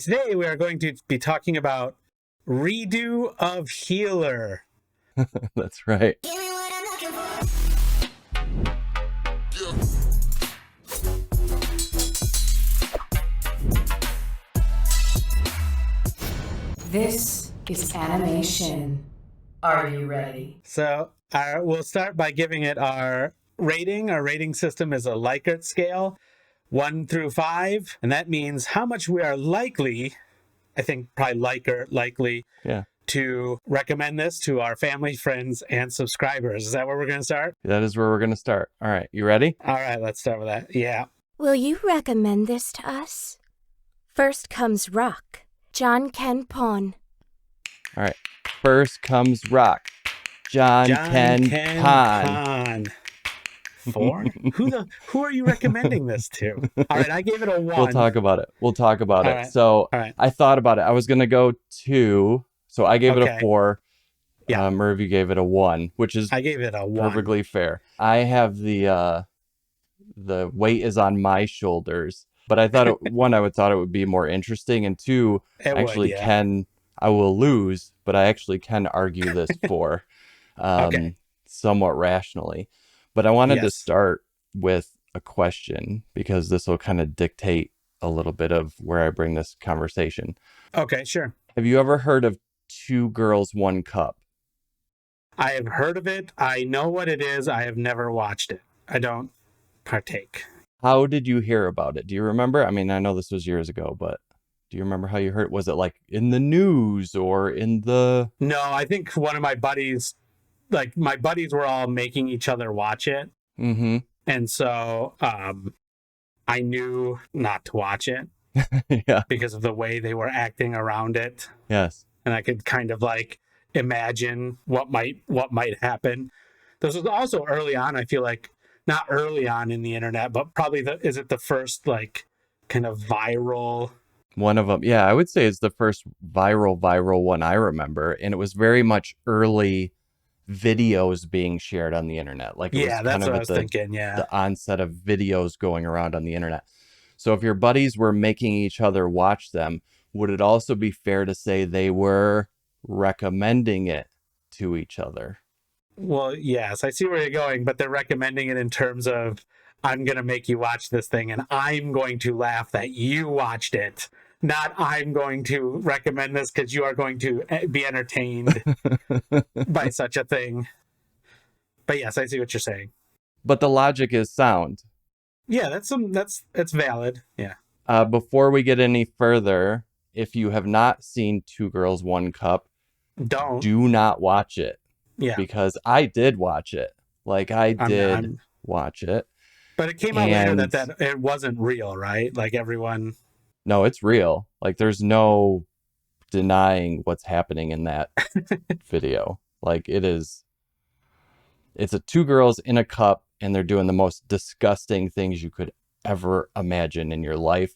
Today we are going to be talking about redo of Healer. That's right. This is AnimeShin. Are you ready? So we'll start by giving it our rating. Our rating system is a Likert scale, 1 through 5. And that means how much we are likely, I think probably likely, to recommend this to our family, friends, and subscribers. Is that where we're going to start? That is where we're going to start. All right. You ready? All right, let's start with that. Yeah. Will you recommend this to us? First comes Rock, John Ken Pon. All right. First comes Rock, John Ken Pon. 4? Who are you recommending this to? All right, I gave it a 1. We'll talk about it. All right. So All right. I thought about it. I was going to go 2. So I gave it a 4. Yeah. Murphy gave it a 1, which is I gave it a 1. perfectly fair. I have the weight is on my shoulders, but I thought I thought it would be more interesting, and 2, I will lose, but I actually can argue this for somewhat rationally. But I wanted to start with a question because this will kind of dictate a little bit of where I bring this conversation. Okay, sure. Have you ever heard of 2 Girls, 1 Cup? I have heard of it. I know what it is. I have never watched it. I don't partake. How did you hear about it? Do you remember? I mean, I know this was years ago, but do you remember how you heard? Was it like in the news or in the... No, I think one of my buddies, like my buddies were all making each other watch it. Mm-hmm. And so I knew not to watch it. Yeah. Because of the way they were acting around it. Yes. And I could kind of like imagine what might happen. This was also early on, I feel like, not early on in the internet, but probably is it the first like kind of viral... One of them. Yeah, I would say it's the first viral one I remember. And it was very much early videos being shared on the internet. Like, it was that's what I was thinking. Yeah. The onset of videos going around on the internet. So if your buddies were making each other watch them, would it also be fair to say they were recommending it to each other? Well, yes, I see where you're going, but they're recommending it in terms of, I'm going to make you watch this thing and I'm going to laugh that you watched it. Not I'm going to recommend this because you are going to be entertained by such a thing. But yes, I see what you're saying. But the logic is sound. Yeah, that's valid. Yeah. Before we get any further, if you have not seen 2 Girls, 1 Cup, do not watch it. Yeah. Because I did watch it. Like, I did watch it. But it came out later that it wasn't real, right? Like, everyone... No, it's real. Like, there's no denying what's happening in that video. Like, it's a 2 girls in a cup, and they're doing the most disgusting things you could ever imagine in your life.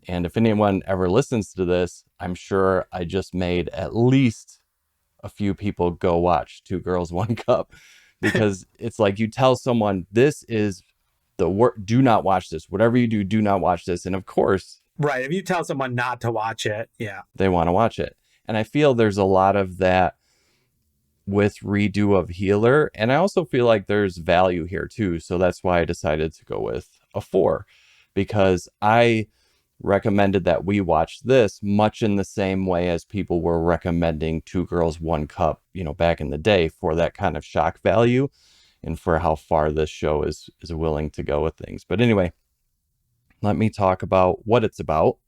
And if anyone ever listens to this, I'm sure I just made at least a few people go watch 2 Girls, 1 Cup, because it's like you tell someone, this is the work, do not watch this. Whatever you do not watch this. And of course... Right. If you tell someone not to watch it, they want to watch it. And I feel there's a lot of that with redo of Healer. And I also feel like there's value here too. So that's why I decided to go with a 4, because I recommended that we watch this much in the same way as people were recommending 2 Girls, 1 Cup, back in the day, for that kind of shock value and for how far this show is willing to go with things. But anyway, let me talk about what it's about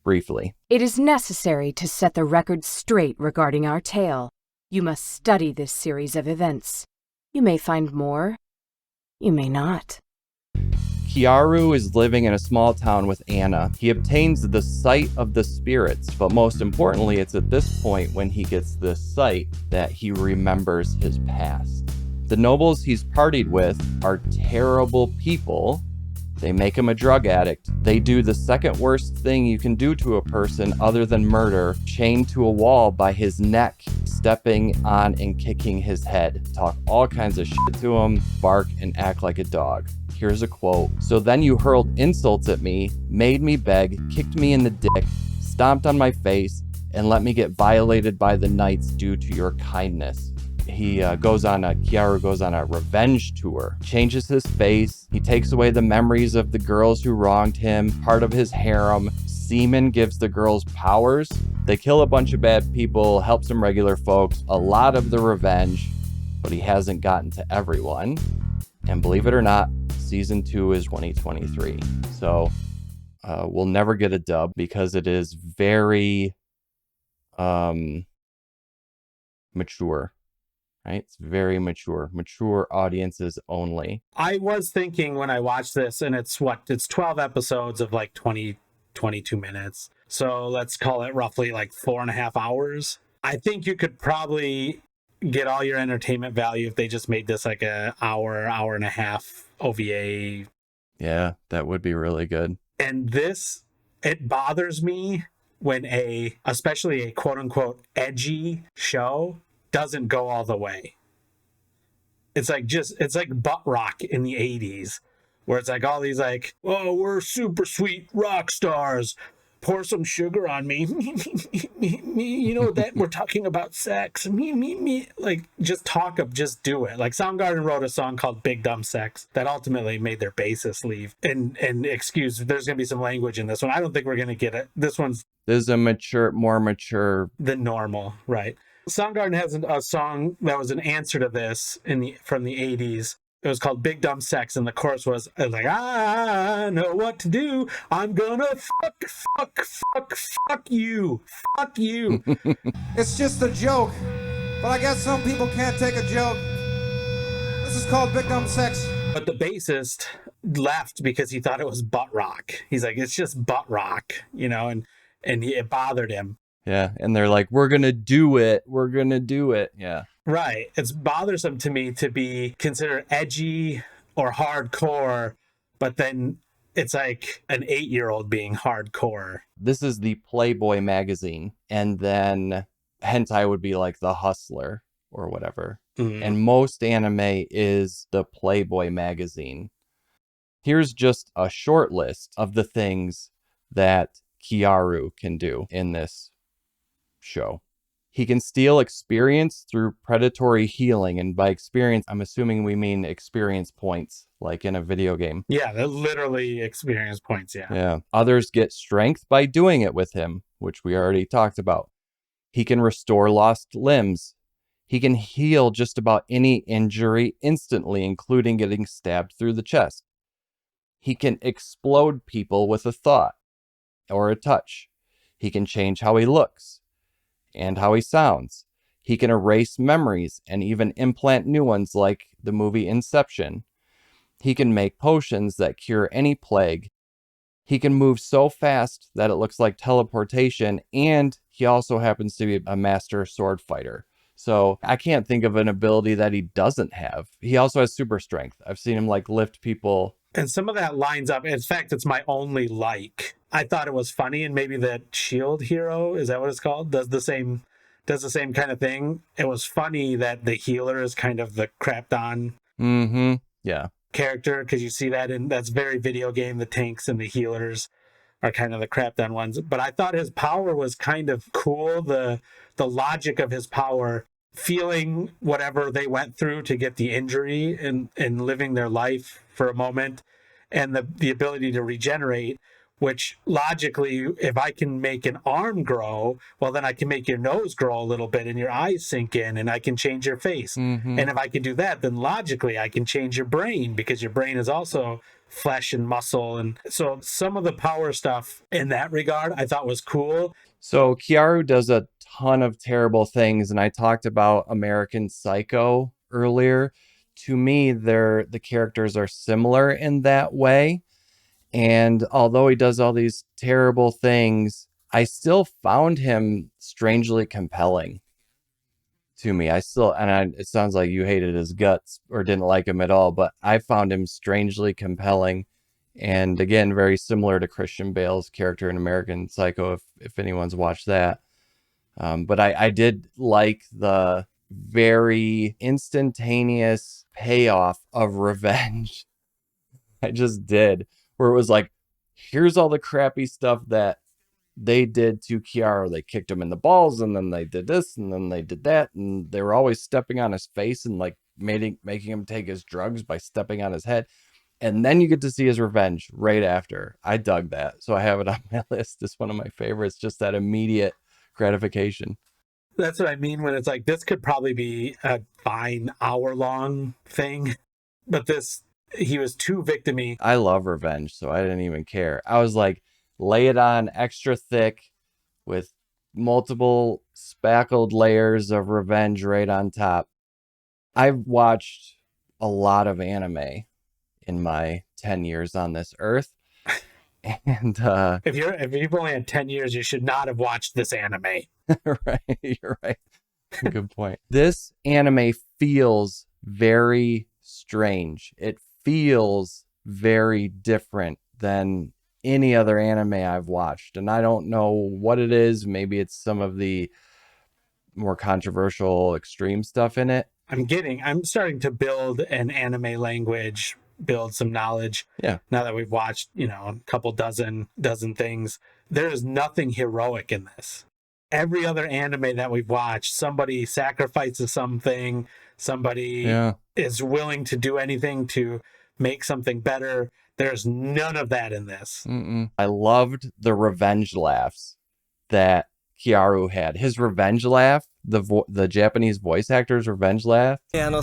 briefly. It is necessary to set the record straight regarding our tale. You must study this series of events. You may find more. You may not. Kiaru is living in a small town with Anna. He obtains the sight of the spirits, but most importantly, it's at this point when he gets this sight that he remembers his past. The nobles he's partied with are terrible people. They make him a drug addict. They do the second worst thing you can do to a person other than murder, chained to a wall by his neck, stepping on and kicking his head, talk all kinds of shit to him, bark and act like a dog. Here's a quote. "So then you hurled insults at me, made me beg, kicked me in the dick, stomped on my face and let me get violated by the knights due to your kindness. Kiaru goes on a revenge tour, changes his face, he takes away the memories of the girls who wronged him, part of his harem. Seaman gives the girls powers. They kill a bunch of bad people, help some regular folks, a lot of the revenge, but he hasn't gotten to everyone. And believe it or not, season 2 is 2023. So we'll never get a dub because it is very mature. Right? It's very mature audiences only. I was thinking when I watched this, and it's 12 episodes of like 20, 22 minutes. So let's call it roughly like 4.5 hours. I think you could probably get all your entertainment value if they just made this like an hour and a half OVA. Yeah, that would be really good. And this, it bothers me when especially a quote unquote edgy show doesn't go all the way. It's like butt rock in the 80s, where it's like all these like, oh, we're super sweet rock stars. Pour some sugar on me. Me, you know that we're talking about sex. Me. Like, just do it. Like, Soundgarden wrote a song called Big Dumb Sex that ultimately made their bassist leave. And excuse, there's going to be some language in this one. I don't think we're going to get it. This is more mature than normal, right? Soundgarden has a song that was an answer to this from the 80s. It was called Big Dumb Sex, and the chorus was like, I know what to do. I'm gonna fuck you. Fuck you. It's just a joke, but I guess some people can't take a joke. This is called Big Dumb Sex. But the bassist left because he thought it was butt rock. He's like, it's just butt rock, and it bothered him. Yeah, and they're like, we're gonna do it. Yeah. Right. It's bothersome to me to be considered edgy or hardcore, but then it's like an 8-year-old being hardcore. This is the Playboy magazine, and then hentai would be like the Hustler or whatever. Mm-hmm. And most anime is the Playboy magazine. Here's just a short list of the things that Kiaru can do in this show. He can steal experience through predatory healing, and by experience, I'm assuming we mean experience points, like in a video game. Yeah, they're literally experience points, yeah. Yeah. Others get strength by doing it with him, which we already talked about. He can restore lost limbs. He can heal just about any injury instantly, including getting stabbed through the chest. He can explode people with a thought or a touch. He can change how he looks and how he sounds. He can erase memories and even implant new ones like the movie Inception. He can make potions that cure any plague. He can move so fast that it looks like teleportation, and he also happens to be a master sword fighter. So I can't think of an ability that he doesn't have. He also has super strength. I've seen him like lift people. And some of that lines up. In fact, it's my only like. I thought it was funny, and maybe that Shield Hero, is that what it's called? Does the same kind of thing. It was funny that the healer is kind of the crapped on character, because you see that that's very video game. The tanks and the healers are kind of the crapped on ones. But I thought his power was kind of cool. The logic of his power, feeling whatever they went through to get the injury and living their life for a moment, and the ability to regenerate, which logically, if I can make an arm grow, well, then I can make your nose grow a little bit and your eyes sink in, and I can change your face. Mm-hmm. And if I can do that, then logically I can change your brain, because your brain is also flesh and muscle. And so some of the power stuff in that regard I thought was cool. So Kiaru does a ton of terrible things, and I talked about American Psycho earlier. To me, the characters are similar in that way. And although he does all these terrible things, I still found him strangely compelling to me. It sounds like you hated his guts or didn't like him at all, but I found him strangely compelling. And again, very similar to Christian Bale's character in American Psycho, if anyone's watched that. But I did like the very instantaneous payoff of revenge. I just did. Where it was like, here's all the crappy stuff that they did to Kiara. They kicked him in the balls, and then they did this, and then they did that, and they were always stepping on his face and like making him take his drugs by stepping on his head. And then you get to see his revenge right after. I dug that. So I have it on my list. It's one of my favorites, just that immediate gratification. That's what I mean when it's like, this could probably be a fine hour-long thing, but he was too victim-y. I love revenge, so I didn't even care. I was like, lay it on extra thick with multiple spackled layers of revenge right on top. I've watched a lot of anime in my 10 years on this earth. And if you've only had 10 years, you should not have watched this anime. Right, you're right. Good point. This anime feels very strange. It feels very different than any other anime I've watched. And I don't know what it is. Maybe it's some of the more controversial extreme stuff in it. I'm starting to build an anime language, build some knowledge. Yeah. Now that we've watched, a couple dozen things, there is nothing heroic in this. Every other anime that we've watched, somebody sacrifices something, somebody is willing to do anything to make something better. There's none of that in this. I loved the revenge laughs that Kiaru had. His revenge laugh, the Japanese voice actor's revenge laugh. The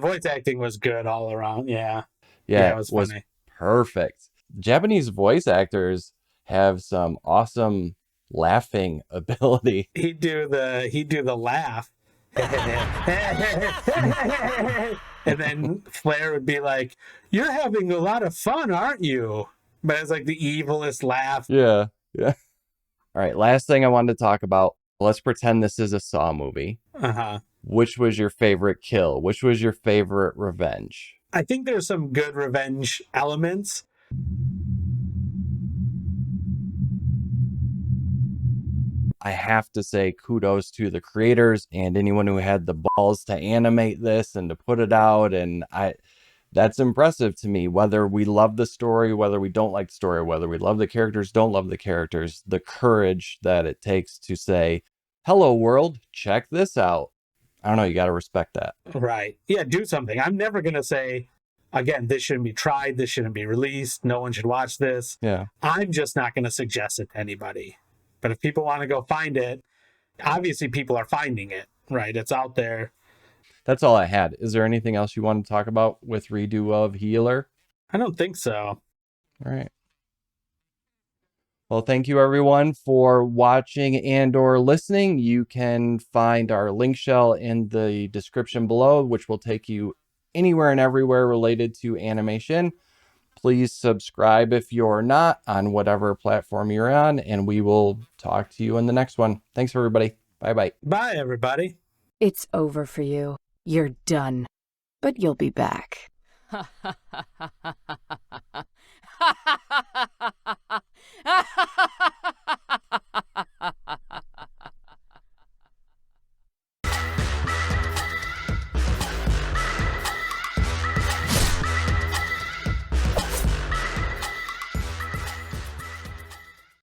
voice acting was good all around. Yeah, it was funny. Perfect. Japanese voice actors have some awesome laughing ability. He'd do the laugh. And then Flair would be like, "You're having a lot of fun, aren't you?" But it's like the evilest laugh. Yeah. All right, last thing I wanted to talk about. Let's pretend this is a Saw movie. Which was your favorite kill? Which was your favorite revenge? I think there's some good revenge elements. I have to say kudos to the creators and anyone who had the balls to animate this and to put it out. And that's impressive to me. Whether we love the story, whether we don't like the story, whether we love the characters, don't love the characters, the courage that it takes to say, "Hello world, check this out." I don't know, you got to respect that. Right. Yeah, do something. I'm never going to say, again, this shouldn't be tried, this shouldn't be released, no one should watch this. Yeah. I'm just not going to suggest it to anybody. But if people want to go find it, obviously people are finding it, right? It's out there. That's all I had. Is there anything else you want to talk about with redo of Healer? I don't think so. All right. Well, thank you everyone for watching and or listening. You can find our link shell in the description below, which will take you anywhere and everywhere related to AnimeShin. Please subscribe if you're not on whatever platform you're on, and we will talk to you in the next one. Thanks, everybody. Bye-bye. Bye, everybody. It's over for you. You're done. But you'll be back.